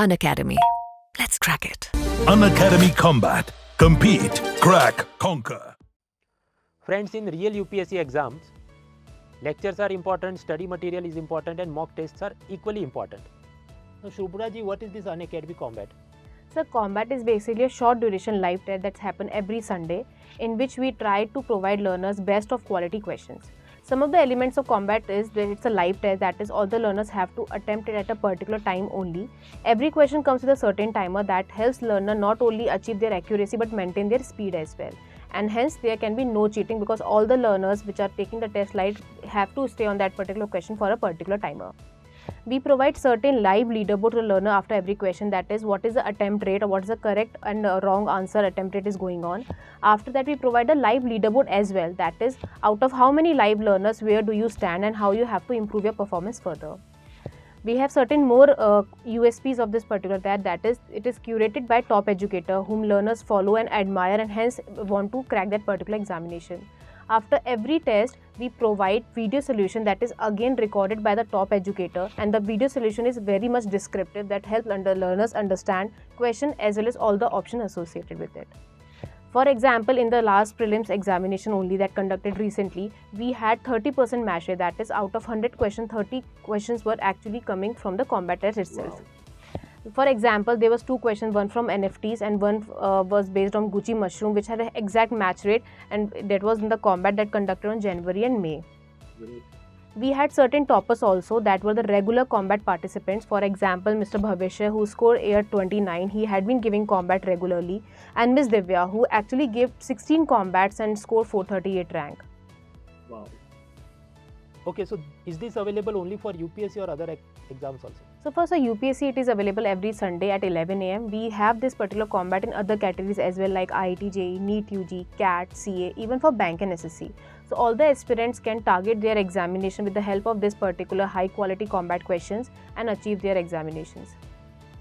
Unacademy. Let's crack it. Unacademy Combat. Compete, crack, conquer. Friends, in real UPSC exams, lectures are important, study material is important, and mock tests are equally important. Now, Shubhra ji, what is this Unacademy Combat? So Combat is basically a short duration live test that's happen every Sunday, in which we try to provide learners best of quality questions. Some of the elements of Combat is that it's a live test, that is all the learners have to attempt it at a particular time only. Every question comes with a certain timer that helps learner not only achieve their accuracy but maintain their speed as well. And hence there can be no cheating because all the learners which are taking the test live have to stay on that particular question for a particular timer. We provide certain live leaderboard to the learner after every question, that is what is the attempt rate or what is the correct and wrong answer attempt rate is going on. After that we provide a live leaderboard as well, that is out of how many live learners where do you stand and how you have to improve your performance further. We have certain more USPs of this particular test, that is it is curated by top educator whom learners follow and admire and hence want to crack that particular examination. After every test, we provide video solution that is again recorded by the top educator, and the video solution is very much descriptive that helps learners understand question as well as all the options associated with it. For example, in the last prelims examination only that conducted recently, we had 30% match rate, that is out of 100 questions, 30 questions were actually coming from the combat test itself. Wow. For example, there was two questions, one from NFTs and one was based on Gucci mushroom, which had an exact match rate, and that was in the combat that conducted on January and May. Great. We had certain toppers also that were the regular combat participants. For example, Mr. Bhavishya, who scored AR 29, he had been giving combat regularly, and Ms. Divya, who actually gave 16 combats and scored 438 rank. Wow. Okay, so is this available only for UPSC or other exams also? So for UPSC, it is available every Sunday at 11 AM. We have this particular combat in other categories as well, like IIT, JEE, NEET UG, CAT, CA, even for bank and SSC. So all the aspirants can target their examination with the help of this particular high quality combat questions and achieve their examinations.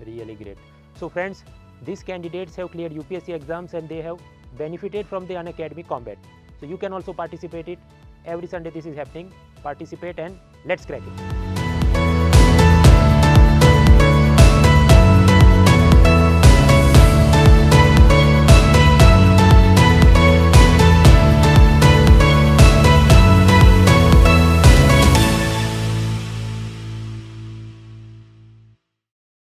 Really great. So friends, these candidates have cleared UPSC exams and they have benefited from the Unacademy Combat. So you can also participate it. Every Sunday this is happening. Participate and let's crack it.